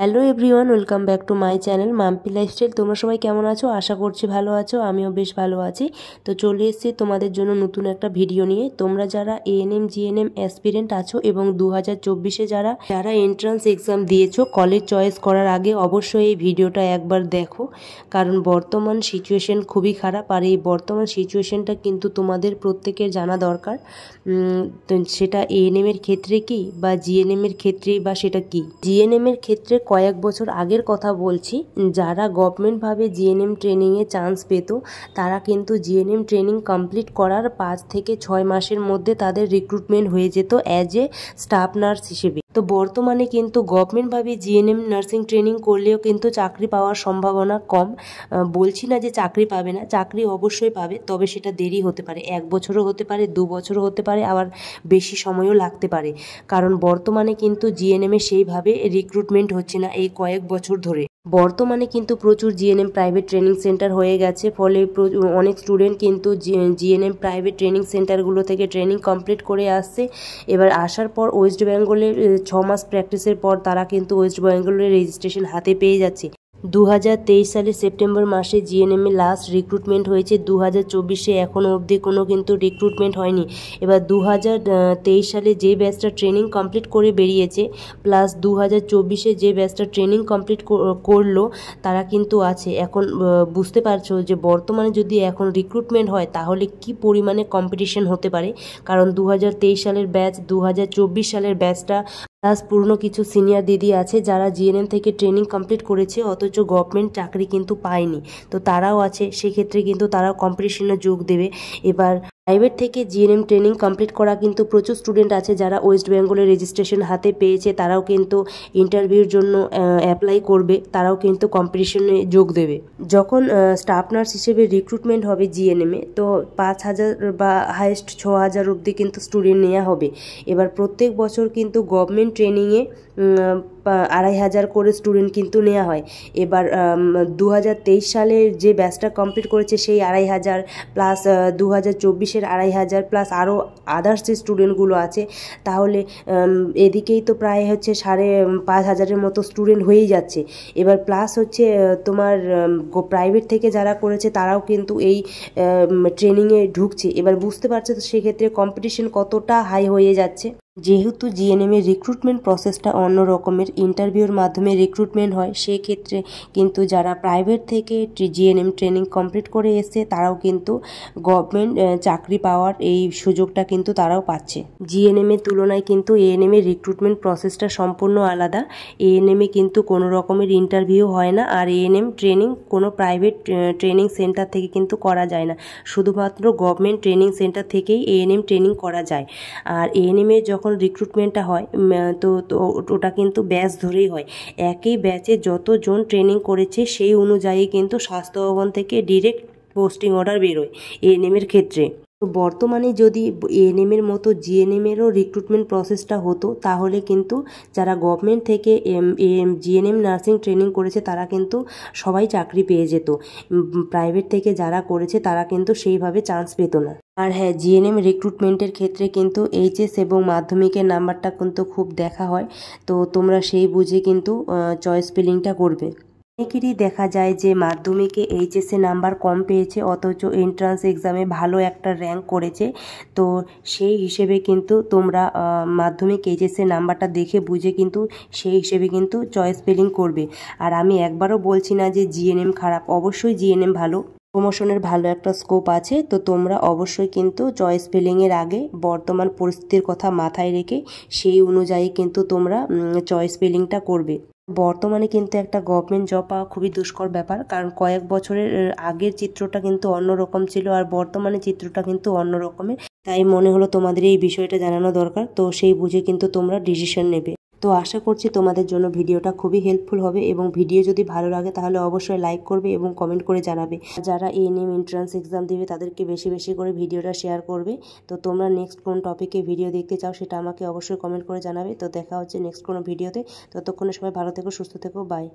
Hello everyone, welcome back to my channel Mampi lifestyle. তোমরা সবাই কেমন আছো? আশা করছি ভালো আছো, আমিও বেশ ভালো আছি। তো চলে এসেছি তোমাদের জন্য নতুন একটা ভিডিও নিয়ে। তোমরা যারা এএনএম জিএনএম অ্যাসপিরেন্ট আছো এবং 2024-এ যারা এন্ট্রান্স এক্সাম দিয়েছো কলেজ চয়েস করার আগে অবশ্যই এই ভিডিওটা একবার দেখো, কারণ বর্তমান সিচুয়েশন খুবই খারাপ। আর এই বর্তমান সিচুয়েশনটা কিন্তু তোমাদের প্রত্যেকের জানা দরকার। তো সেটা এএনএম এর ক্ষেত্রে কি বা জিএনএম এর ক্ষেত্রে বা সেটা কি। জিএনএম এর ক্ষেত্রে কয়েক বছর আগের কথা বলছি, যারা গভর্নমেন্টভাবে জিএনএম ট্রেনিংয়ে চান্স পেত তারা কিন্তু জিএনএম ট্রেনিং কমপ্লিট করার 5 থেকে 6 মাসের মধ্যে তাদের রিক্রুটমেন্ট হয়ে যেত অ্যাজ এ স্টাফ নার্স হিসেবে। তো বর্তমানে কিন্তু গভর্নমেন্টভাবে জিএনএম নার্সিং ট্রেনিং করলেও কিন্তু চাকরি পাওয়ার সম্ভাবনা কম। বলছি না যে চাকরি পাবে না, চাকরি অবশ্যই পাবে, তবে সেটা দেরি হতে পারে, 1 বছরও হতে পারে, 2 বছরও হতে পারে, আবার বেশি সময়ও লাগতে পারে। কারণ বর্তমানে কিন্তু জিএনএমে সেইভাবে রিক্রুটমেন্ট হচ্ছে না এই কয়েক বছর ধরে। বর্তমানে কিন্তু প্রচুর জিএনএম প্রাইভেট ট্রেনিং সেন্টার হয়ে গেছে, ফলে অনেক স্টুডেন্ট কিন্তু জিএনএম প্রাইভেট ট্রেনিং সেন্টারগুলো থেকে ট্রেনিং কমপ্লিট করে আসছে। এবার আসার পর ওয়েস্ট বেঙ্গলে 6 মাস প্র্যাকটিসের পর তারা কিন্তু ওয়েস্ট বেঙ্গলের রেজিস্ট্রেশন হাতে পেয়ে যাচ্ছে। 2023 সালে সেপ্টেম্বর মাসে জিএনএমে লাস্ট রিক্রুটমেন্ট হয়েছে। 2024-এ এখনও অবধি কোনো কিন্তু রিক্রুটমেন্ট হয়নি। এবার 2023 সালে যে ব্যাচটা ট্রেনিং কমপ্লিট করে বেরিয়েছে প্লাস 2024-এ যে ব্যাচটা ট্রেনিং কমপ্লিট করলো তারা কিন্তু আছে। এখন বুঝতে পারছো যে বর্তমানে যদি এখন রিক্রুটমেন্ট হয় তাহলে কি পরিমাণে কম্পিটিশন হতে পারে। কারণ 2023 সালের ব্যাচ, 2024 সালের ব্যাচটা প্লাস পুরনো কিছু সিনিয়র দিদি আছে যারা জিএনএম থেকে ট্রেনিং কমপ্লিট করেছে অথচ গভর্নমেন্ট চাকরি কিন্তু পায়নি। তো তারাও আছে, সেক্ষেত্রে কিন্তু তারাও কম্পিটিশনে যোগ দেবে। এবার প্রাইভেট থেকে জিএনএম ট্রেনিং কমপ্লিট করা কিন্তু প্রচুর স্টুডেন্ট আছে যারা ওয়েস্ট বেঙ্গলের রেজিস্ট্রেশন হাতে পেয়েছে, তারাও কিন্তু ইন্টারভিউর জন্য অ্যাপ্লাই করবে, তারাও কিন্তু কম্পিটিশনে যোগ দেবে। যখন স্টাফ নার্স হিসেবে রিক্রুটমেন্ট হবে জিএনএমে, তো 5,000 বা হাইয়েস্ট 6,000 অবধি কিন্তু স্টুডেন্ট নেওয়া হবে। এবার প্রত্যেক বছর কিন্তু গভর্নমেন্ট ট্রেনিংয়ে 2,500 করে স্টুডেন্ট কিন্তু নেওয়া হয়। এবার 2023 সালে যে ব্যাচটা কমপ্লিট করেছে সেই 2,500 প্লাস 2024-এর 2,500 প্লাস আরও আদার্স যে স্টুডেন্টগুলো আছে, তাহলে এদিকেই তো প্রায় হচ্ছে 5,500-এর মতো স্টুডেন্ট হয়েই যাচ্ছে। এবার প্লাস হচ্ছে তোমার প্রাইভেট থেকে যারা করেছে তারাও কিন্তু এই ট্রেনিংয়ে ঢুকছে। এবার বুঝতে পারছো তো সেক্ষেত্রে কম্পিটিশন কতটা হাই হয়ে যাচ্ছে। যেহেতু জিএনএম এর রিক্রুটমেন্ট প্রসেসটা অন্য রকমের, ইন্টারভিউর মাধ্যমে রিক্রুটমেন্ট হয়, সেক্ষেত্রে কিন্তু যারা প্রাইভেট থেকে জিএনএম ট্রেনিং কমপ্লিট করে এসছে তারাও কিন্তু গভর্নমেন্ট চাকরি পাওয়ার এই সুযোগটা কিন্তু তারাও পাচ্ছে। জিএনএম এর তুলনায় কিন্তু এএনএম এর রিক্রুটমেন্ট প্রসেসটা সম্পূর্ণ আলাদা। এএনএম এ কিন্তু কোনো রকমের ইন্টারভিউ হয় না, আর এএনএম ট্রেনিং কোনো প্রাইভেট ট্রেনিং সেন্টার থেকে কিন্তু করা যায় না, শুধুমাত্র গভর্নমেন্ট ট্রেনিং সেন্টার থেকেই এএনএম ট্রেনিং করা যায়। আর এএনএম এর যখন রিক্রুটমেন্টটা হয় তো ওটা কিন্তু ব্যাচ ধরেই হয়। একই ব্যাচে যতজন ট্রেনিং করেছে সেই অনুযায়ী কিন্তু স্বাস্থ্য ভবন থেকে ডিরেক্ট পোস্টিং অর্ডার বেরোয় এএনএম এর ক্ষেত্রে। তো বর্তমানে যদি এএনএম এর মতো জিএনএম এরও রিক্রুটমেন্ট প্রসেসটা হতো তাহলে কিন্তু যারা গভর্নমেন্ট থেকে জিএনএম নার্সিং ট্রেনিং করেছে তারা কিন্তু সবাই চাকরি পেয়ে যেত। প্রাইভেট থেকে যারা করেছে তারা কিন্তু সেইভাবে চান্স পেত না। আর হ্যাঁ, জিএনএম রিক্রুটমেন্টের ক্ষেত্রে কিন্তু এইচএস এবং মাধ্যমিকের নাম্বারটা কিন্তু খুব দেখা হয়, তো তোমরা সেই বুঝে কিন্তু চয়েস ফিলিংটা করবে। অনেকেরই দেখা যায় যে মাধ্যমিকে এইচএসে নাম্বার কম পেয়েছে অথচ এন্ট্রান্স এক্সামে ভালো একটা র্যাঙ্ক করেছে। তো সেই হিসেবে কিন্তু তোমরা মাধ্যমিক এইচএসে নাম্বারটা দেখে বুঝে কিন্তু সেই হিসেবে কিন্তু চয়েস ফিলিং করবে। আর আমি একবারও বলছি না যে জিএনএম খারাপ, অবশ্যই জিএনএম ভালো, প্রমোশনের ভালো একটা স্কোপ আছে। তো তোমরা অবশ্যই কিন্তু চয়েস ফিলিংয়ের আগে বর্তমান পরিস্থিতির কথা মাথায় রেখে সেই অনুযায়ী কিন্তু তোমরা চয়েস ফিলিংটা করবে। বর্তমানে কিন্তু একটা গভর্নমেন্ট জব পাওয়া খুবই দুষ্কর ব্যাপার, কারণ কয়েক বছরের আগের চিত্রটা কিন্তু অন্যরকম ছিল আর বর্তমানে চিত্রটা কিন্তু অন্য রকমের। তাই মনে হলো তোমাদের এই বিষয়টা জানানো দরকার, তো সেই বুঝে কিন্তু তোমরা ডিসিশন নেবে। তো আশা করছি তোমাদের জন্য ভিডিওটা খুবই হেল্পফুল হবে, এবং ভিডিও যদি ভালো লাগে তাহলে অবশ্যই লাইক করবে এবং কমেন্ট করে জানাবে। যারা এএনএম এন্ট্রান্স এক্সাম দেবে তাদেরকে বেশি বেশি করে ভিডিওটা শেয়ার করবে। তো তোমরা নেক্সট কোন টপিকে ভিডিও দেখতে চাও সেটা আমাকে অবশ্যই কমেন্ট করে জানাবে। তো দেখা হচ্ছে নেক্সট কোনো ভিডিওতে, ততক্ষণে সবাই ভালো থেকো, সুস্থ থেকো, বাই।